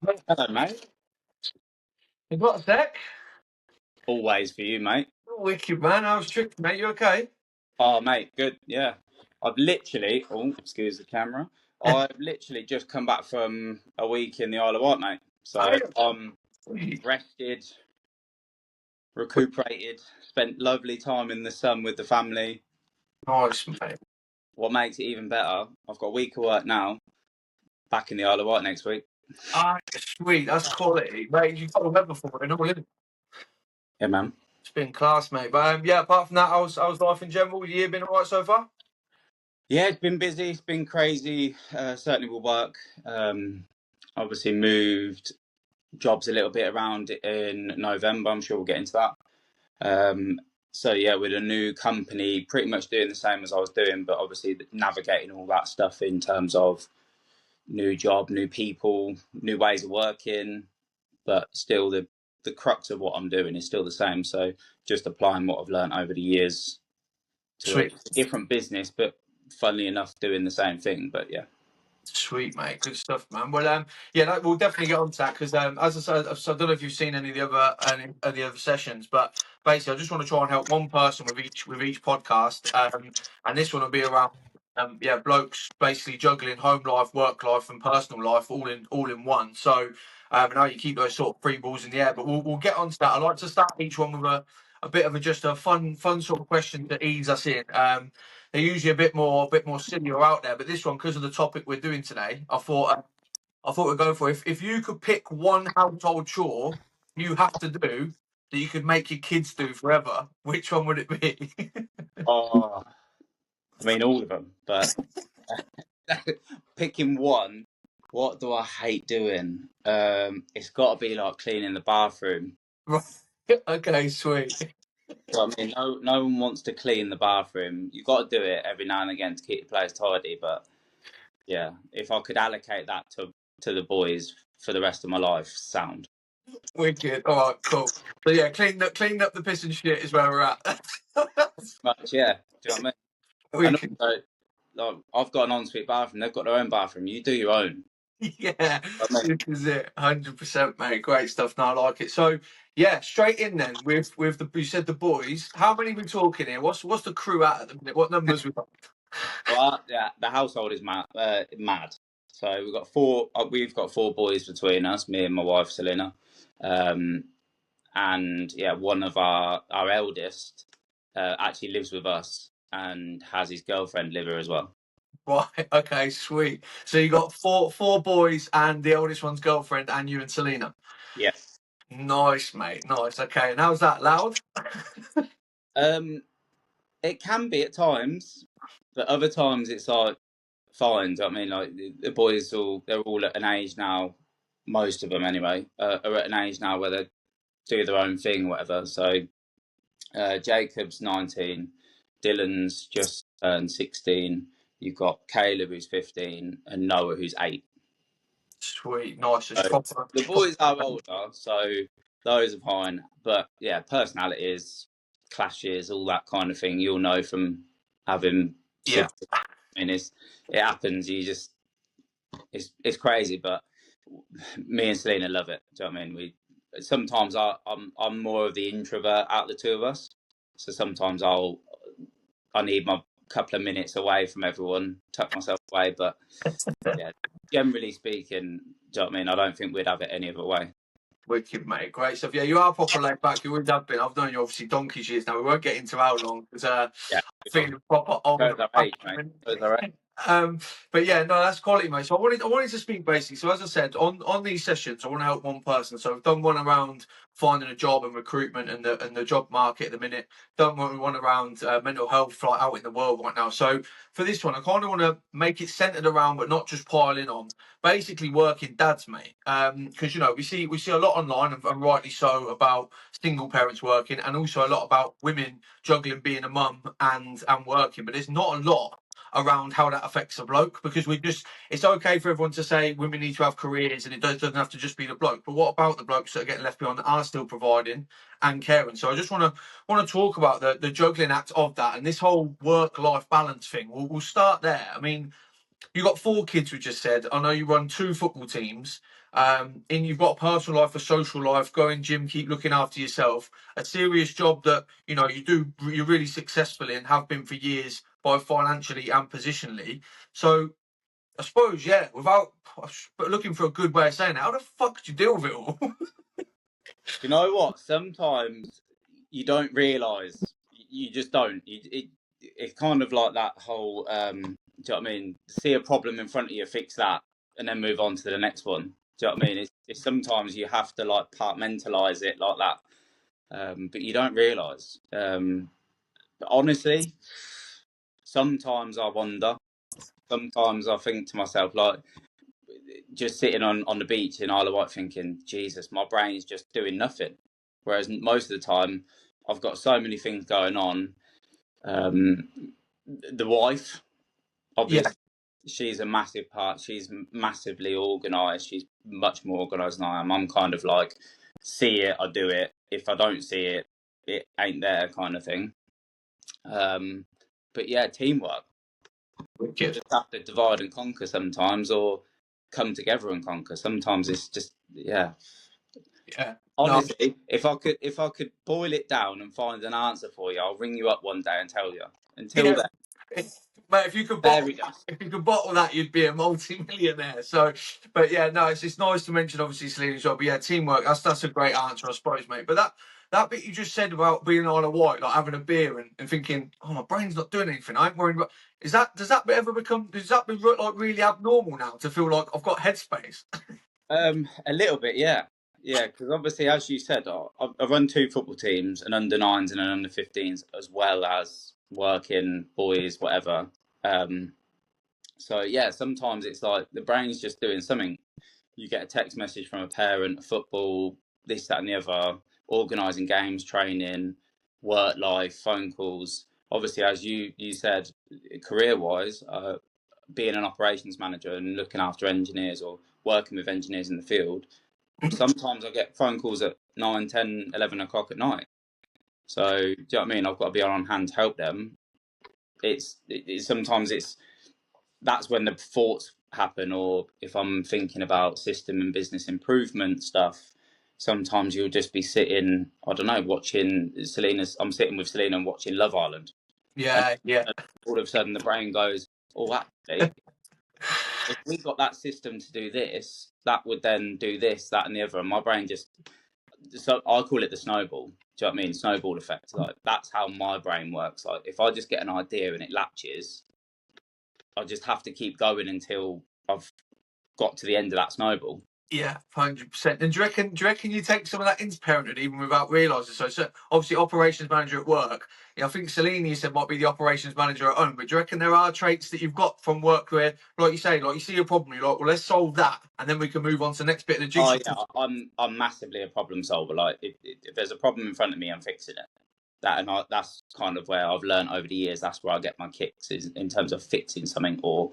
Hello, mate. You got a sec? Always for you, mate. Wicked, man. I was tricked, mate. You okay? Oh, mate, good. Yeah. I've literally, excuse the camera. I've literally just come back from a week in the Isle of Wight, mate. So I'm rested, recuperated, spent lovely time in the sun with the family. Nice, mate. What makes it even better, I've got a week of work now, back in the Isle of Wight next week. Ah, sweet. That's quality, mate. You've got the weather for it, all, isn't it? Yeah, man. It's been class, mate. But yeah, apart from that, how's life in general? Your year been alright so far? Yeah, it's been busy. It's been crazy. Certainly will work. Obviously moved jobs a little bit around in November. I'm sure we'll get into that. So yeah, with a new company, pretty much doing the same as I was doing, but obviously navigating all that stuff in terms of new job, new people, new ways of working, but still the crux of what I'm doing is still the same. So just applying what I've learned over the years to a Sweet. different business, but funnily enough, doing the same thing. But yeah. Sweet, mate. Good stuff, man. Well, yeah, we'll definitely get on to that because, as I said, so I don't know if you've seen any of the other sessions, but basically, I just want to try and help one person with each podcast, and this one will be around, yeah, blokes basically juggling home life, work life, and personal life all in one. So, now you keep those sort of three balls in the air, but we'll get on to that. I like to start each one with a bit of just a fun sort of question to ease us in. They're usually a bit more sillier out there, but this one, because of the topic we're doing today, I thought we'd go for if you could pick one household chore you have to do that you could make your kids do forever, which one would it be? Oh, I mean all of them, but picking one. What do I hate doing? It's got to be like cleaning the bathroom. Right. Okay, sweet. So, I mean, no one wants to clean the bathroom. You've got to do it every now and again to keep the place tidy. But yeah, if I could allocate that to the boys for the rest of my life, sound. Wicked. All right, cool. So yeah, clean up the piss and shit is where we're at. Much, yeah. Do you know what I mean? Wicked. And also, like, I've got an ensuite bathroom. They've got their own bathroom. You do your own. Yeah, I mean, this is it. 100%, mate. Great stuff. No, I like it. So, yeah, straight in then with the you said the boys. How many we talking here? What's the crew at the minute? What numbers we got? well, yeah, the household is mad. Mad. So we've got four. We've got four boys between us. Me and my wife Selena. And yeah, one of our eldest actually lives with us and has his girlfriend live here as well. Right. Okay. Sweet. So you got four boys and the oldest one's girlfriend and you and Selena. Yeah. Nice, mate. Nice. Okay. And how's that? Loud? It can be at times, but other times it's like fine. I mean, like the boys they're all at an age now. Most of them, anyway, are at an age now where they do their own thing, whatever. So Jacob's 19, Dylan's just turned 16. You've got Caleb who's 15 and Noah who's 8. Sweet. Nice. So the boys are older, so those are fine. But yeah, personalities, clashes, all that kind of thing. You'll know from having. Yeah. I mean, it happens. It's crazy, but me and Selena love it. Do you know what I mean? Sometimes I'm more of the introvert out of the two of us, so sometimes I need my couple of minutes away from everyone, tuck myself away. But yeah, generally speaking, do you know what I mean? I don't think we'd have it any other way. Wicked, mate. Great stuff. Yeah, you are proper laid back. You always have been. I've known you obviously donkey's years now. We won't get into how long because Yeah, I feel proper old. But yeah, no, that's quality, mate. So I wanted to speak basically. So as I said, on these sessions, I want to help one person. So I've done one around finding a job and recruitment and the job market at the minute. Done one around mental health like out in the world right now. So for this one, I kind of want to make it centered around, but not just piling on. Basically, working dads, mate. Because you know we see a lot online and rightly so about single parents working, and also a lot about women juggling being a mum and working. But there's not a lot around how that affects a bloke because it's okay for everyone to say women need to have careers and it doesn't have to just be the bloke, but what about the blokes that are getting left behind that are still providing and caring? So I just want to talk about the juggling act of that and this whole work-life balance thing. We'll start there. I mean, you got 4 kids, we just said. I know you run 2 football teams. and you've got a personal life, a social life, go in gym, keep looking after yourself, a serious job that, you know, you're really successful in, have been for years, both financially and positionally. So I suppose, yeah, without looking for a good way of saying it, how the fuck do you deal with it all? You know what? Sometimes you don't realise. You just don't. It's kind of like that whole. Do you know what I mean? See a problem in front of you, fix that, and then move on to the next one. Do you know what I mean? It's sometimes you have to like compartmentalise it like that, but you don't realise. But honestly, sometimes I wonder. Sometimes I think to myself, like, just sitting on the beach in Isle of Wight thinking, Jesus, my brain's just doing nothing. Whereas most of the time, I've got so many things going on. The wife, obviously, she's a massive part. She's massively organised. She's much more organised than I am. I'm kind of like, see it, I do it. If I don't see it, it ain't there kind of thing. But yeah, teamwork. You just have to divide and conquer sometimes, or come together and conquer. Sometimes it's just Yeah. Honestly, no. if I could boil it down and find an answer for you, I'll ring you up one day and tell you. Until then, mate, if you could bottle that, you'd be a multi-millionaire. So, but yeah, no, it's nice to mention obviously Selena as well. But yeah, teamwork. That's a great answer, I suppose, mate. But that bit you just said about being on a white, like having a beer and thinking, oh, my brain's not doing anything. I ain't worried about. Does that ever become? Does that be like really abnormal now to feel like I've got headspace? A little bit, yeah. Yeah, because obviously, as you said, I run 2 football teams, an under 9s and an under 15s, as well as working boys, whatever. So yeah, sometimes it's like the brain's just doing something. You get a text message from a parent, football, this, that, and the other, organising games, training, work life, phone calls. Obviously, as you said, career-wise, being an operations manager and looking after engineers or working with engineers in the field, sometimes I get phone calls at 9, 10, 11 o'clock at night. So, do you know what I mean? I've got to be on hand to help them. Sometimes that's when the thoughts happen, or if I'm thinking about system and business improvement stuff, sometimes you'll just be sitting, I don't know, watching I'm sitting with Selena and watching Love Island. Yeah. And all of a sudden the brain goes, oh, actually, if we got that system to do this, that would then do this, that, and the other. And my brain so I call it the snowball. Do you know what I mean? Snowball effect. Like, that's how my brain works. Like, if I just get an idea and it latches, I just have to keep going until I've got to the end of that snowball. Yeah, 100%. And do you reckon you take some of that into parenthood even without realising? So obviously, operations manager at work. I think Selena, you said, might be the operations manager at home. But do you reckon there are traits that you've got from work where, like you say, like you see a problem, you're like, well, let's solve that, and then we can move on to the next bit of the jigsaw? Oh yeah, I'm massively a problem solver. Like, if there's a problem in front of me, I'm fixing it. That's kind of where I've learned over the years. That's where I get my kicks, is in terms of fixing something or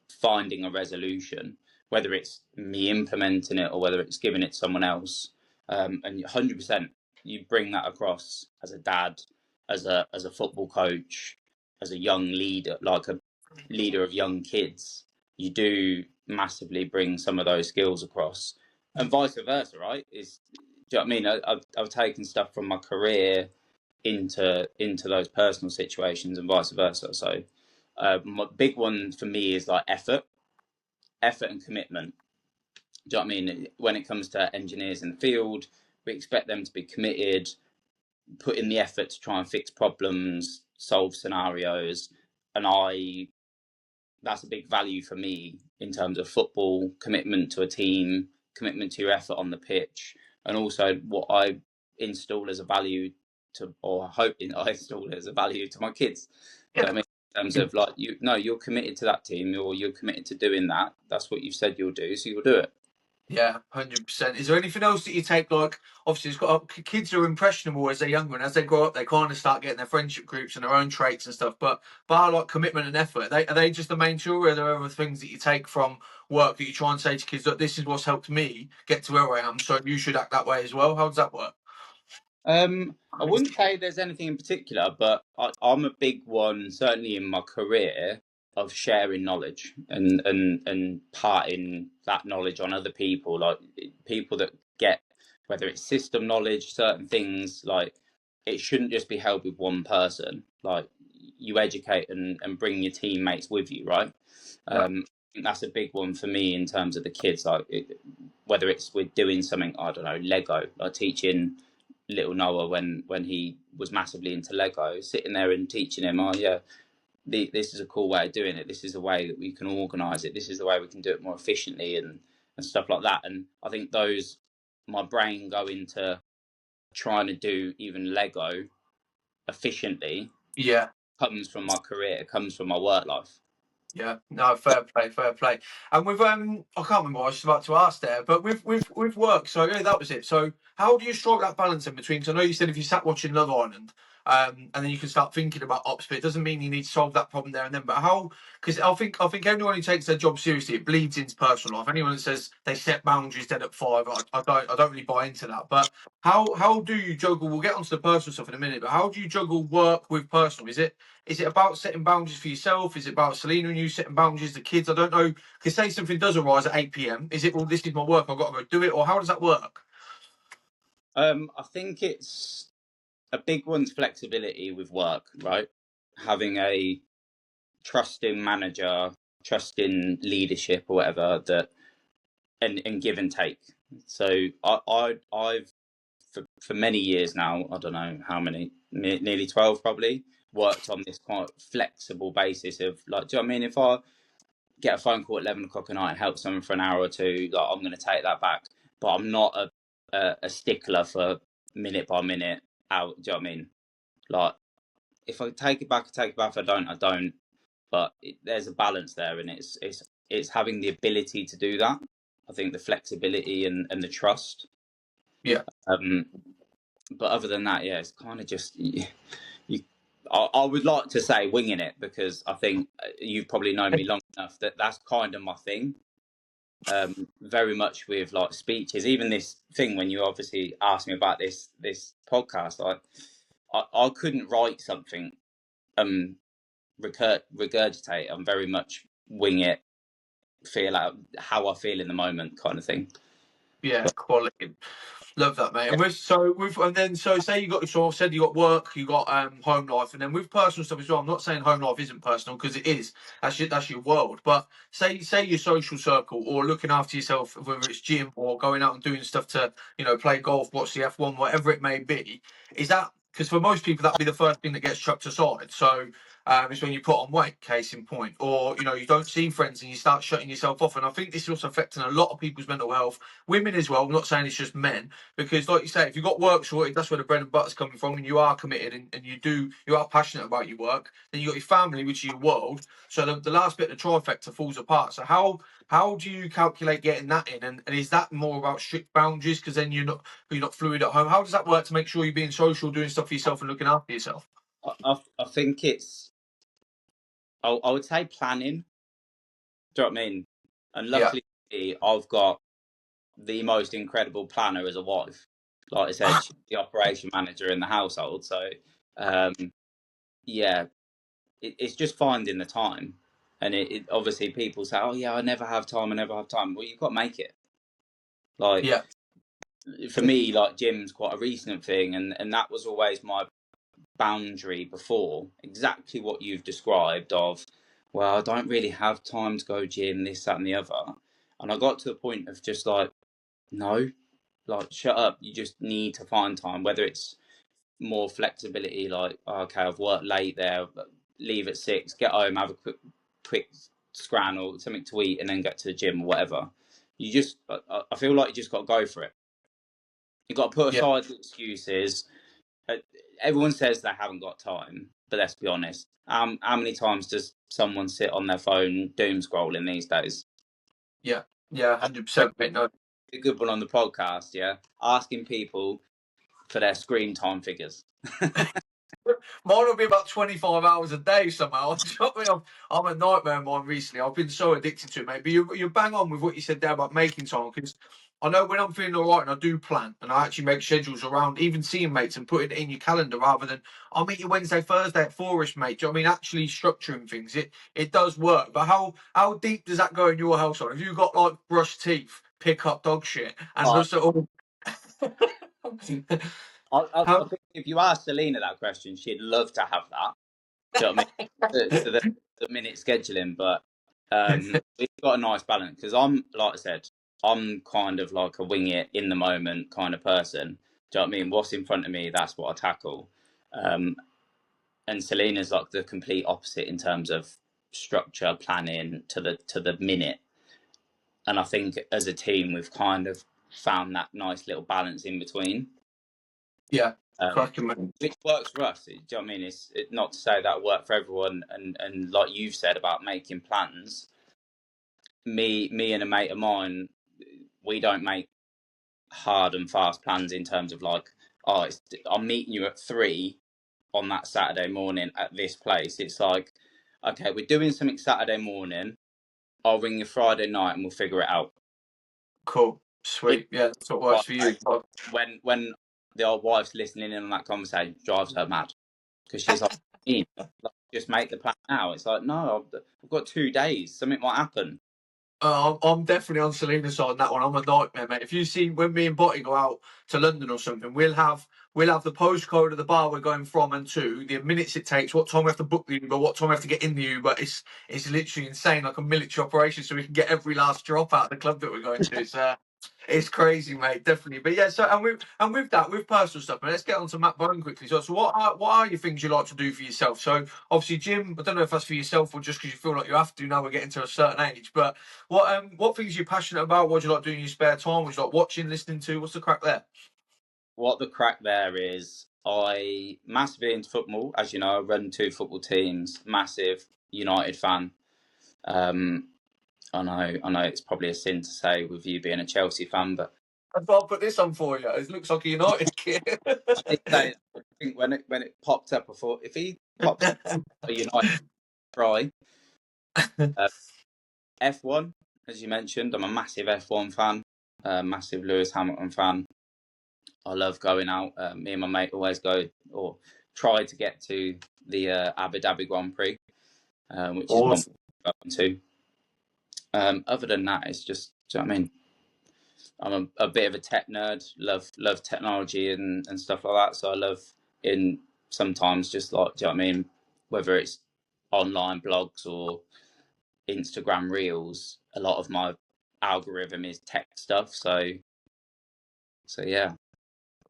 finding a resolution, whether it's me implementing it or whether it's giving it to someone else. And 100%, you bring that across as a dad, as a football coach, as a young leader, like a leader of young kids. You do massively bring some of those skills across, and vice versa, right? Do you know what I mean? I've taken stuff from my career into those personal situations, and vice versa. So my big one for me is like effort and commitment. Do you know what I mean? When it comes to engineers in the field, we expect them to be committed, put in the effort to try and fix problems, solve scenarios, and that's a big value for me in terms of football, commitment to a team, commitment to your effort on the pitch, and also what I install as a value to, or hope I install as a value to my kids. Yeah. So, I mean, in terms of like, you're committed to that team, or you're committed to doing that. That's what you've said you'll do, so you'll do it. Yeah, 100%. Is there anything else that you take? Like, obviously, kids are impressionable as they're younger, and as they grow up, they kind of start getting their friendship groups and their own traits and stuff. But by like commitment and effort, are they just the main two, or are there other things that you take from work that you try and say to kids that this is what's helped me get to where I am, so you should act that way as well? How does that work? I wouldn't say there's anything in particular, but I'm a big one, certainly in my career, of sharing knowledge and parting that knowledge on other people, like people that get, whether it's system knowledge, certain things, like it shouldn't just be held with one person. Like you educate and bring your teammates with you, right? I think that's a big one for me in terms of the kids. Like whether it's we're doing something, I don't know, Lego, like teaching little Noah when he was massively into Lego, sitting there and teaching him, oh yeah, this is a cool way of doing it. This is a way that we can organise it. This is the way we can do it more efficiently and stuff like that. And I think those, my brain go into trying to do even Lego efficiently. Yeah. Comes from my career. It comes from my work life. Yeah, no, fair play. And with I can't remember what I was about to ask there, but with work, so yeah, that was it. So how do you strike that balance in between? Because I know you said if you sat watching Love Island, and then you can start thinking about ops, but it doesn't mean you need to solve that problem there and then. But how? Because I think anyone who takes their job seriously, it bleeds into personal life. Anyone that says they set boundaries dead at 5, I don't really buy into that. But how do you juggle? We'll get onto the personal stuff in a minute, but how do you juggle work with personal? Is it about setting boundaries for yourself? Is it about Selena and you setting boundaries, the kids? I don't know. Because say something does arise at 8 p.m. Is it, well, this is my work, I've got to go do it? Or how does that work? I think it's a big one's flexibility with work, right? Having a trusting manager, trusting leadership or whatever, that and give and take. So I've for many years now, I don't know how many, nearly 12 probably, worked on this kind of flexible basis of like, do you know what I mean? If I get a phone call at 11 o'clock at night and help someone for an hour or two, like I'm going to take that back. But I'm not a stickler for minute by minute out. Do you know what I mean? Like if I take it back, I take it back. If I don't, I don't. But there's a balance there, and it's having the ability to do that. I think the flexibility and the trust. Yeah. But other than that, yeah, it's kind of just I would like to say winging it, because I think you've probably known me long enough that that's kind of my thing. Very much with like speeches, even this thing when you obviously asked me about this podcast, I couldn't write something, regurgitate. I'm very much wing it, feel out how I feel in the moment kind of thing. Yeah, quality. Love that, mate. And so say you got, you sort of said you got work, you got home life, and then with personal stuff as well. I'm not saying home life isn't personal, because it is. That's your world. But say your social circle, or looking after yourself, whether it's gym or going out and doing stuff to, play golf, watch the F1, whatever it may be. Is that, because for most people that'd be the first thing that gets chucked aside? So it's when you put on weight, case in point, or you don't see friends and you start shutting yourself off. And I think this is also affecting a lot of people's mental health, women as well. I'm not saying it's just men, because like you say, if you've got work sorted, that's where the bread and butter's coming from, and you are committed and you are passionate about your work. Then you got your family, which is your world. So the last bit of the trifecta falls apart. So how do you calculate getting that in? And is that more about strict boundaries, because then you're not fluid at home? How does that work to make sure you're being social, doing stuff for yourself and looking after yourself? I think it's, I would say planning. Do you know what I mean? And luckily, I've got the most incredible planner as a wife. Like I said, she's the operation manager in the household. So, yeah, it's just finding the time. And it obviously people say, "Oh yeah, I never have time. I never have time." Well, you've got to make it. Like, for me, like gym's quite a recent thing, and that was always my boundary before. Exactly what you've described of, well, I don't really have time to go gym, this, that, and the other. And I got to the point of just like, no, like shut up. You just need to find time, whether it's more flexibility, like, oh, okay, I've worked late there, leave at 6, get home, have a quick scran or something to eat, and then get to the gym or whatever. You just, I feel like you just got to go for it. You got to put aside the excuses. Everyone says they haven't got time, but let's be honest. How many times does someone sit on their phone doom scrolling these days? Yeah, 100%. No. A good one on the podcast, yeah, asking people for their screen time figures. Mine will be about 25 hours a day somehow. Do you know what I mean? I'm a nightmare of mine recently. I've been so addicted to it, mate. But you bang on with what you said there about making time, because I know when I'm feeling all right and I do plan and I actually make schedules around even seeing mates and putting it in your calendar rather than I'll meet you Wednesday, Thursday at 4ish, mate. Do you know what I mean? Actually structuring things, it does work. But how deep does that go in your household? Have you got like brush teeth, pick up dog shit, and I, also all I how think if you ask Selena that question, she'd love to have that. Do you know what I mean? The minute scheduling, but we've got a nice balance because I'm, like I said, I'm kind of like a wing it in the moment kind of person. Do you know what I mean? What's in front of me, that's what I tackle. And Selena's like the complete opposite in terms of structure, planning to the minute. And I think as a team, we've kind of found that nice little balance in between. yeah, Um, cracking, mate. which works for us. Do you know what I mean? It's not to say that work for everyone, and like you've said about making plans. Me and a mate of mine, we don't make hard and fast plans in terms of like, oh, I'm meeting you at 3 on that Saturday morning at this place. It's like, okay, we're doing something Saturday morning. I'll ring you Friday night and we'll figure it out. Cool, Which, sweet. Yeah, that's what works for you. when the old wife's listening in on that conversation, drives her mad because she's like, just make the plan now. It's like, no, I've got 2 days. Something might happen. I'm definitely on Selena's side on that one. I'm a nightmare, mate. If you see when me and Botty go out to London or something, we'll have the postcode of the bar we're going from and to, the minutes it takes, what time we have to book the Uber, what time we have to get in the Uber. It's literally insane, like a military operation, so we can get every last drop out of the club that we're going to. It's crazy, mate, definitely. But yeah, so and with that, with personal stuff, man, let's get on to Matt Bone quickly. So what are your things you like to do for yourself? So obviously, gym. I don't know if that's for yourself or just because you feel like you have to now we're getting to a certain age. But what things are you passionate about? What do you like doing in your spare time? What do you like watching, listening to? What's the crack there? What the crack there is, I massively into football. As you know, I run 2 football teams. Massive United fan. Um, I know it's probably a sin to say with you being a Chelsea fan, but I'll put this on for you. It looks like a United kid. I did say, I think when it popped up, I thought if he pops up a United try, F1, as you mentioned, I'm a massive F1 fan, massive Lewis Hamilton fan. I love going out. Me and my mate always go or try to get to the Abu Dhabi Grand Prix, which is one Awesome. we're going to. Other than that, it's just, do you know what I mean? I'm a bit of a tech nerd. Love technology and stuff like that. So I love in sometimes just like, do you know what I mean? Whether it's online blogs or Instagram reels, a lot of my algorithm is tech stuff. So yeah.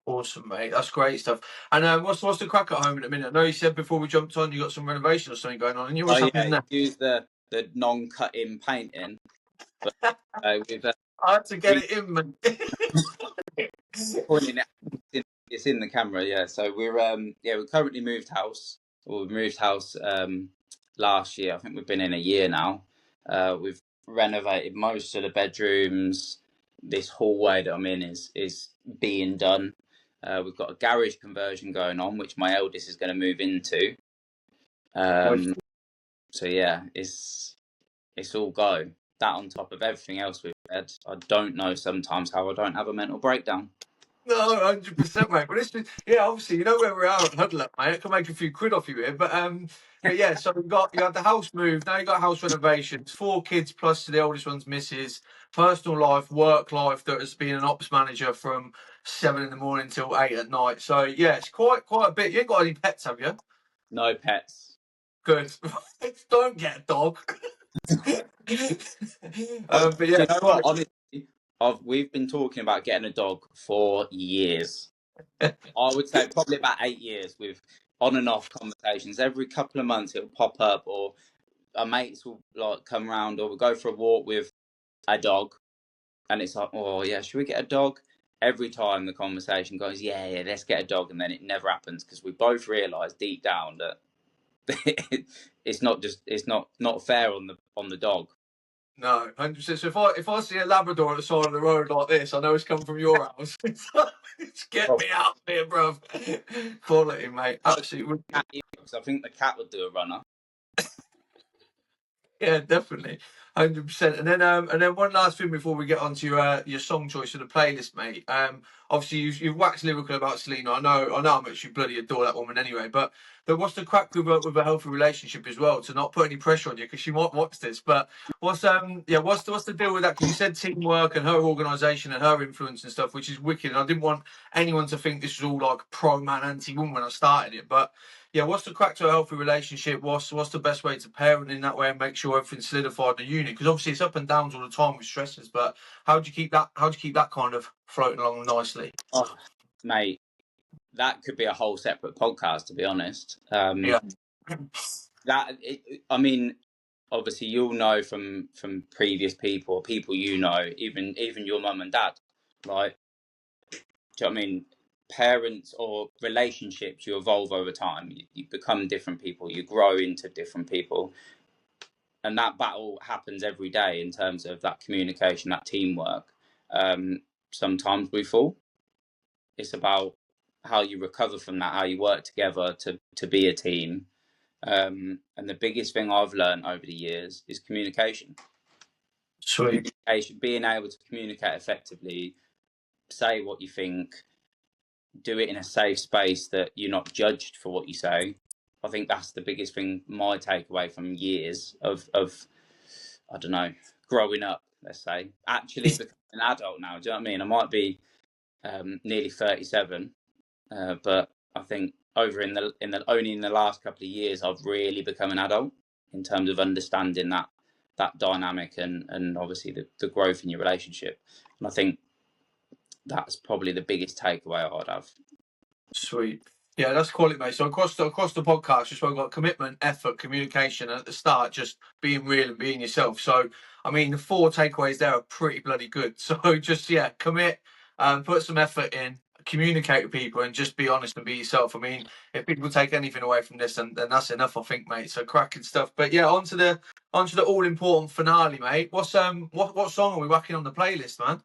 Awesome, mate. That's great stuff. And what's the crack at home in a minute? I know you said before we jumped on you got some renovation or something going on, and you Oh what's yeah, happening there? use the non-cutting painting, but we've I had to get it in, man. pointing it's in the camera, yeah. So we currently moved house. Or we moved house last year. I think we've been in a year now. We've renovated most of the bedrooms. This hallway that I'm in is being done. We've got a garage conversion going on, which my eldest is going to move into. So yeah, it's all go. That on top of everything else we've had. I don't know sometimes how I don't have a mental breakdown. No, 100%, mate. But yeah, obviously, you know where we are at Huddle Up, mate. I can make a few quid off you here, but yeah. So you had the house moved. Now you got house renovations. 4 kids plus the oldest one's missus. Personal life, work life. That has been an ops manager from 7 in the morning till 8 at night. So yeah, it's quite a bit. You ain't got any pets, have you? No pets. Good. Don't get a dog. But But do yeah, you know what? Honestly, we've been talking about getting a dog for years. I would say probably about 8 years with on and off conversations. Every couple of months it'll pop up, or our mates will like come round, or we'll go for a walk with a dog, and it's like, oh yeah, should we get a dog? Every time the conversation goes, yeah, let's get a dog, and then it never happens because we both realise deep down that it's not fair on the dog. No, 100%. So if I see a Labrador at the side of the road like this, I know it's come from your house. It's get me out of here, bruv. Quality, mate. Absolutely. I think the cat would do a runner. Yeah, definitely, 100%. And then one last thing before we get on to your song choice for the playlist, mate. Obviously you've waxed lyrical about Selena. I know how much you bloody adore that woman anyway. But what's the crack with a healthy relationship as well? To not put any pressure on you because she might watch this. But what's the deal with that? Because you said teamwork and her organisation and her influence and stuff, which is wicked. And I didn't want anyone to think this was all like pro man, anti woman when I started it, but. Yeah, what's the crack to a healthy relationship? What's the best way to parent in that way and make sure everything's solidified in the unit? Because obviously it's up and downs all the time with stresses. But how do you keep that kind of floating along nicely? Oh, mate, that could be a whole separate podcast, to be honest. Yeah. I mean, obviously you'll know from previous people you know, even your mum and dad. Like, do you know what I mean? Parents or relationships, you evolve over time. You become different people. You grow into different people, and that battle happens every day in terms of that communication, that teamwork. Sometimes we fall. It's about how you recover from that, how you work together to be a team. And the biggest thing I've learned over the years is communication. Sweet. Being able to communicate effectively, say what you think, do it in a safe space that you're not judged for what you say. I think that's the biggest thing, my takeaway from years of I don't know, growing up, let's say. Actually becoming an adult now, do you know what I mean? I might be nearly 37, but I think only in the last couple of years I've really become an adult in terms of understanding that dynamic and obviously the growth in your relationship. And I think that's probably the biggest takeaway I'd have. Sweet. Yeah, that's quality, mate. So across the podcast, just we've got commitment, effort, communication, and at the start, just being real and being yourself. So, I mean, the 4 takeaways there are pretty bloody good. So just, commit, put some effort in, communicate with people, and just be honest and be yourself. I mean, if people take anything away from this, then that's enough, I think, mate. So cracking stuff. But yeah, onto the all important finale, mate. What song are we whacking on the playlist, man?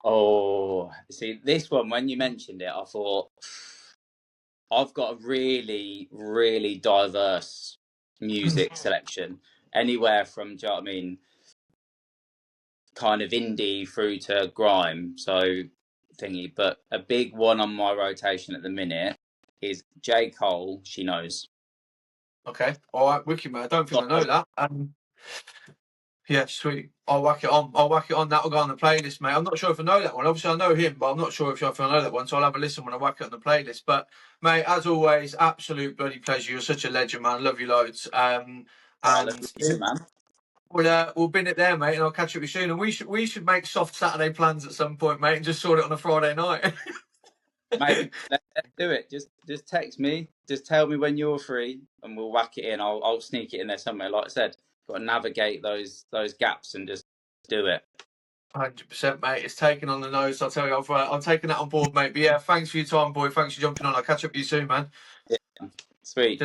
Oh, see, this one, when you mentioned it, I thought, I've got a really, really diverse music selection. Anywhere from, do you know what I mean, kind of indie through to grime, so thingy. But a big one on my rotation at the minute is J. Cole, She Knows. Okay, all right, wicked, mate. I don't think I know that. Yeah, sweet. I'll whack it on. That'll go on the playlist, mate. I'm not sure if I know that one. Obviously, I know him, but I'm not sure if I know that one. So I'll have a listen when I whack it on the playlist. But, mate, as always, absolute bloody pleasure. You're such a legend, man. Love you loads. Man. We'll bin it there, mate, and I'll catch up with you soon. And we should make soft Saturday plans at some point, mate, and just sort it on a Friday night. Mate, let's do it. Just text me. Just tell me when you're free, and we'll whack it in. I'll sneak it in there somewhere. Like I said, got to navigate those gaps and just do it. 100%, mate. It's taken on the nose. I'll tell you, I'm taking that on board, mate. But yeah, thanks for your time, boy. Thanks for jumping on. I'll catch up with you soon, man. Yeah. Sweet.